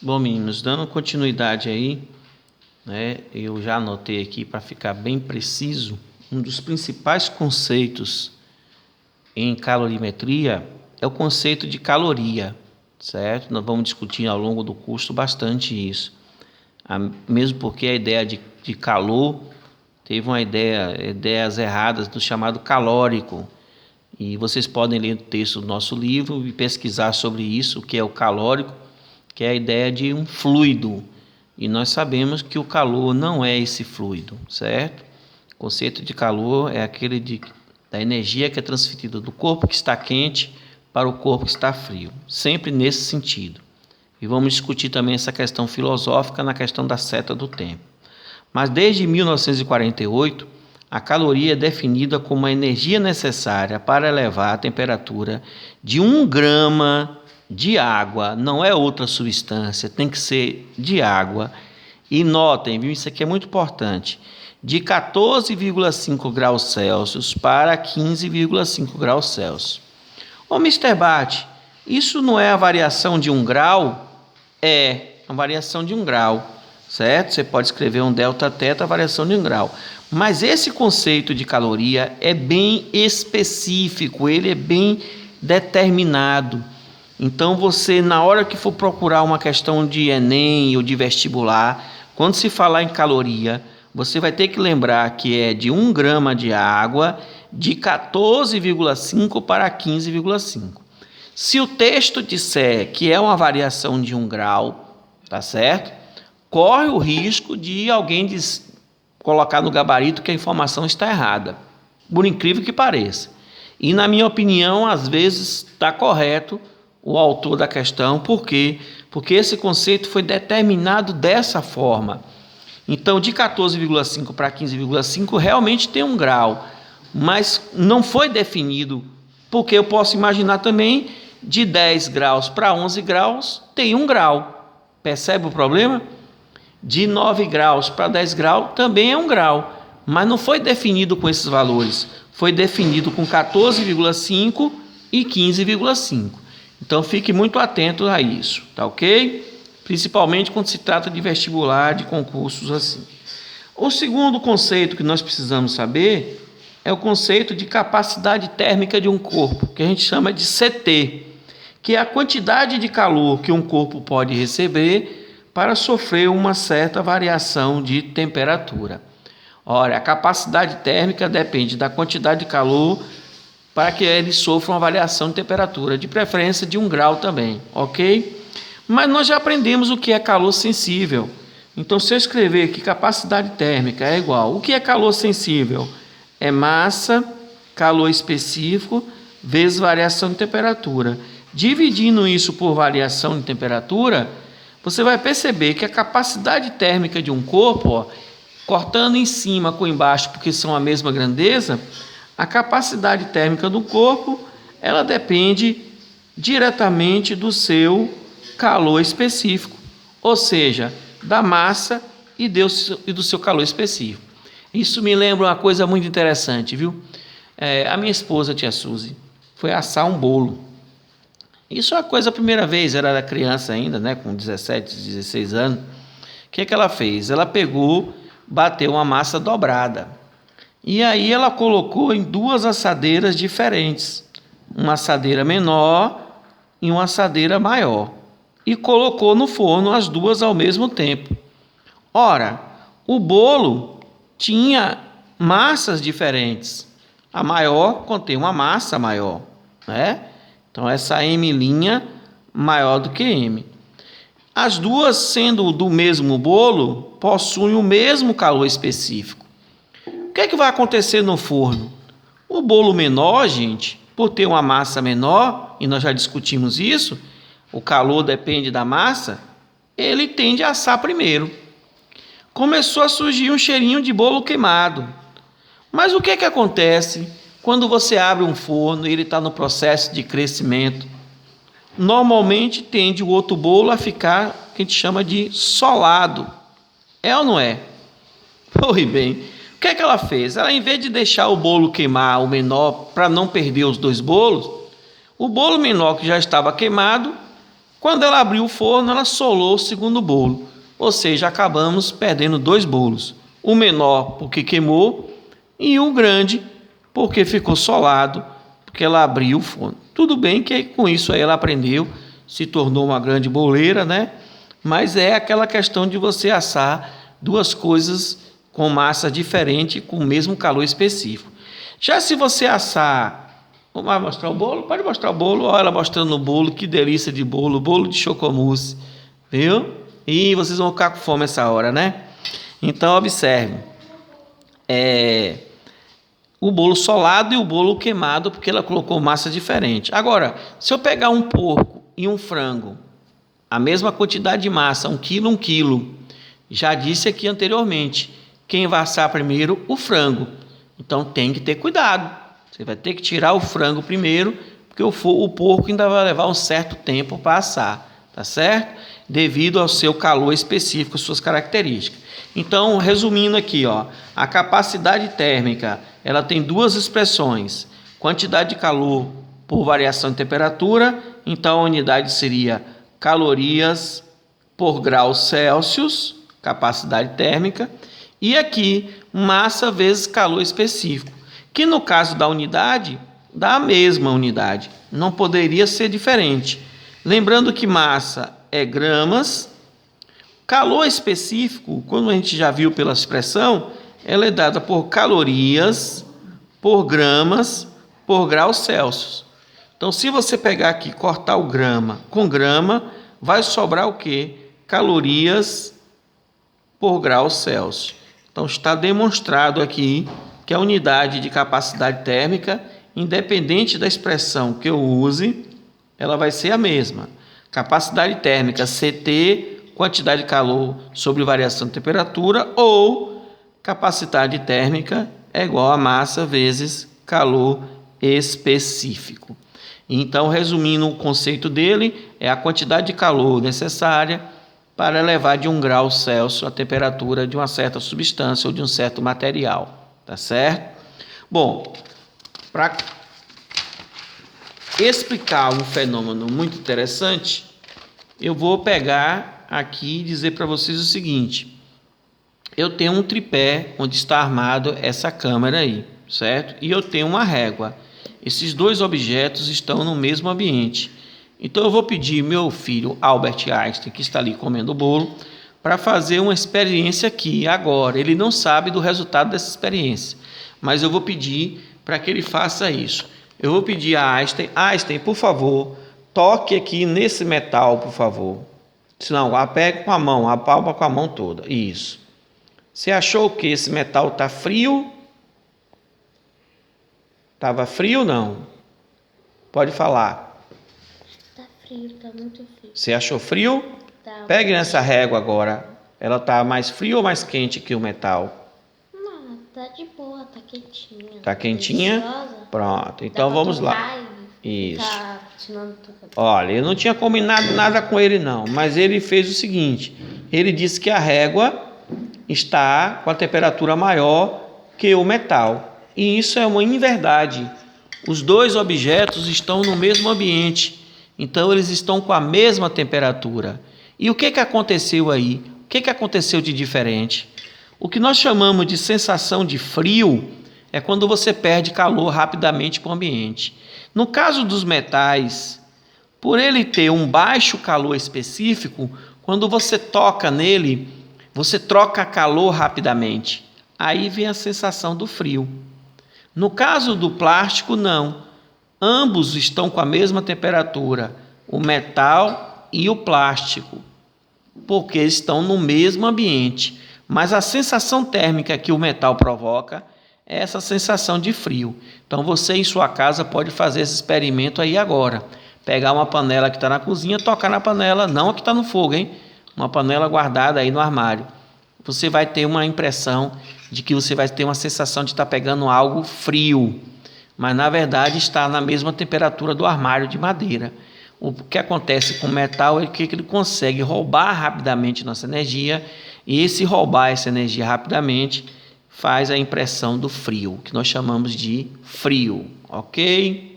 Bom, meninos, dando continuidade aí, né, eu já anotei aqui para ficar bem preciso, um dos principais conceitos em calorimetria é o conceito de caloria, certo? Nós vamos discutir ao longo do curso bastante isso, mesmo porque a ideia de calor teve ideias erradas do chamado calórico, e vocês podem ler o texto do nosso livro e pesquisar sobre isso, o que é o calórico, que é a ideia de um fluido, e nós sabemos que o calor não é esse fluido, certo? O conceito de calor é aquele da energia que é transferida do corpo que está quente para o corpo que está frio, sempre nesse sentido. E vamos discutir também essa questão filosófica na questão da seta do tempo. Mas desde 1948, a caloria é definida como a energia necessária para elevar a temperatura de 1 grama de água, não é outra substância, tem que ser de água. E notem, viu, isso aqui é muito importante, de 14,5 graus Celsius para 15,5 graus Celsius. Ô, Mr. Bate, isso não é a variação de 1 grau? É a variação de 1 grau, certo? Você pode escrever um delta teta, a variação de 1 grau. Mas esse conceito de caloria é bem específico, ele é bem determinado. Então você, na hora que for procurar uma questão de Enem ou de vestibular, quando se falar em caloria, você vai ter que lembrar que é de 1 grama de água, de 14,5 para 15,5. Se o texto disser que é uma variação de 1 grau, tá certo? Corre o risco de alguém colocar no gabarito que a informação está errada, por incrível que pareça. E na minha opinião, às vezes está correto o autor da questão, por quê? Porque esse conceito foi determinado dessa forma. Então, de 14,5 para 15,5 realmente tem 1 grau, mas não foi definido, porque eu posso imaginar também de 10 graus para 11 graus tem 1 grau. Percebe o problema? De 9 graus para 10 graus também é 1 grau, mas não foi definido com esses valores, foi definido com 14,5 e 15,5. Então fique muito atento a isso, tá ok? Principalmente quando se trata de vestibular, de concursos assim. O segundo conceito que nós precisamos saber é o conceito de capacidade térmica de um corpo, que a gente chama de CT, que é a quantidade de calor que um corpo pode receber para sofrer uma certa variação de temperatura. Ora, a capacidade térmica depende da quantidade de calor para que ele sofra uma variação de temperatura, de preferência de 1 grau também, ok? Mas nós já aprendemos o que é calor sensível. Então, se eu escrever que capacidade térmica é igual, o que é calor sensível? É massa, calor específico, vezes variação de temperatura. Dividindo isso por variação de temperatura, você vai perceber que a capacidade térmica de um corpo, cortando em cima com embaixo, porque são a mesma grandeza, a capacidade térmica do corpo, ela depende diretamente do seu calor específico, ou seja, da massa e do seu calor específico. Isso me lembra uma coisa muito interessante, viu? A minha esposa, tia Suzy, foi assar um bolo. Isso é a coisa a primeira vez, ela era criança ainda, né, com 17, 16 anos. O que ela fez? Ela pegou, bateu uma massa dobrada. E aí ela colocou em 2 assadeiras diferentes, uma assadeira menor e uma assadeira maior, e colocou no forno as 2 ao mesmo tempo. Ora, o bolo tinha massas diferentes. A maior contém uma massa maior, né? Então essa M' maior do que M. As 2, sendo do mesmo bolo, possuem o mesmo calor específico. O que é que vai acontecer no forno? O bolo menor, gente, por ter uma massa menor, e nós já discutimos isso, o calor depende da massa, ele tende a assar primeiro. Começou a surgir um cheirinho de bolo queimado. Mas o que é que acontece quando você abre um forno e ele está no processo de crescimento? Normalmente tende o outro bolo a ficar, que a gente chama de solado. É ou não é? Pois bem, o que é que ela fez? Ela, em vez de deixar o bolo queimar, o menor, para não perder os 2 bolos, o bolo menor que já estava queimado, Quando ela abriu o forno, ela solou o segundo bolo, ou seja, acabamos perdendo 2 bolos. O menor porque queimou e o grande porque ficou solado, porque ela abriu o forno. Tudo bem que com isso aí ela aprendeu, se tornou uma grande boleira, né? Mas é aquela questão de você assar 2 coisas com massa diferente, com o mesmo calor específico. Já se você assar... Vamos mostrar o bolo? Pode mostrar o bolo. Olha ela mostrando o bolo, que delícia de bolo, bolo de chocomousse, viu? E vocês vão ficar com fome essa hora, né? Então, observe. O bolo solado e o bolo queimado, porque ela colocou massa diferente. Agora, se eu pegar um porco e um frango, a mesma quantidade de massa, 1 quilo, 1 quilo, já disse aqui anteriormente, quem vai assar primeiro? O frango. Então, tem que ter cuidado. Você vai ter que tirar o frango primeiro, porque o porco ainda vai levar um certo tempo para assar, tá certo? Devido ao seu calor específico, suas características. Então, resumindo aqui, ó, a capacidade térmica, ela tem 2 expressões: quantidade de calor por variação de temperatura, então a unidade seria calorias por grau Celsius, capacidade térmica, e aqui massa vezes calor específico, que no caso da unidade, dá a mesma unidade, não poderia ser diferente. Lembrando que massa é gramas, calor específico, como a gente já viu pela expressão, ela é dada por calorias, por gramas, por graus Celsius. Então, se você pegar aqui, cortar o grama com grama, vai sobrar o quê? Calorias por graus Celsius. Então, está demonstrado aqui que a unidade de capacidade térmica, independente da expressão que eu use, ela vai ser a mesma. Capacidade térmica, CT, quantidade de calor sobre variação de temperatura, ou capacidade térmica é igual a massa vezes calor específico. Então, resumindo o conceito dele, é a quantidade de calor necessária para elevar de 1 grau Celsius a temperatura de uma certa substância ou de um certo material. Tá certo? Bom, para explicar um fenômeno muito interessante, eu vou pegar aqui e dizer para vocês o seguinte: eu tenho um tripé onde está armado essa câmera aí, certo? E eu tenho uma régua. Esses 2 objetos estão no mesmo ambiente. Então eu vou pedir meu filho Albert Einstein, que está ali comendo o bolo, para fazer uma experiência aqui, agora. Ele não sabe do resultado dessa experiência, mas eu vou pedir para que ele faça isso. Eu vou pedir a Einstein, por favor, toque aqui nesse metal, por favor. Senão, pega com a mão, apalpa com a mão toda. Isso. Você achou que esse metal está frio? Estava frio ou não? Pode falar. Está frio, está muito frio. Você achou frio? Pegue nessa régua agora. Ela está mais fria ou mais quente que o metal? Não, tá de boa, tá quentinha. Está quentinha? Deliciosa. Pronto, então vamos lá. Isso. Tá. Olha, eu não tinha combinado nada com ele não, mas ele fez o seguinte: ele disse que a régua está com a temperatura maior que o metal. E isso é uma inverdade. Os 2 objetos estão no mesmo ambiente, então eles estão com a mesma temperatura. E o que aconteceu aí? O que aconteceu de diferente? O que nós chamamos de sensação de frio é quando você perde calor rapidamente para o ambiente. No caso dos metais, por ele ter um baixo calor específico, quando você toca nele, você troca calor rapidamente. Aí vem a sensação do frio. No caso do plástico, não. Ambos estão com a mesma temperatura, o metal e o plástico, porque estão no mesmo ambiente. Mas a sensação térmica que o metal provoca é essa sensação de frio. Então você em sua casa pode fazer esse experimento aí agora. Pegar uma panela que está na cozinha, tocar na panela, não a que está no fogo, hein? Uma panela guardada aí no armário. Você vai ter uma impressão de que você vai ter uma sensação de estar pegando algo frio, mas na verdade está na mesma temperatura do armário de madeira. O que acontece com o metal é que ele consegue roubar rapidamente nossa energia, e esse roubar essa energia rapidamente faz a impressão do frio, que nós chamamos de frio, ok?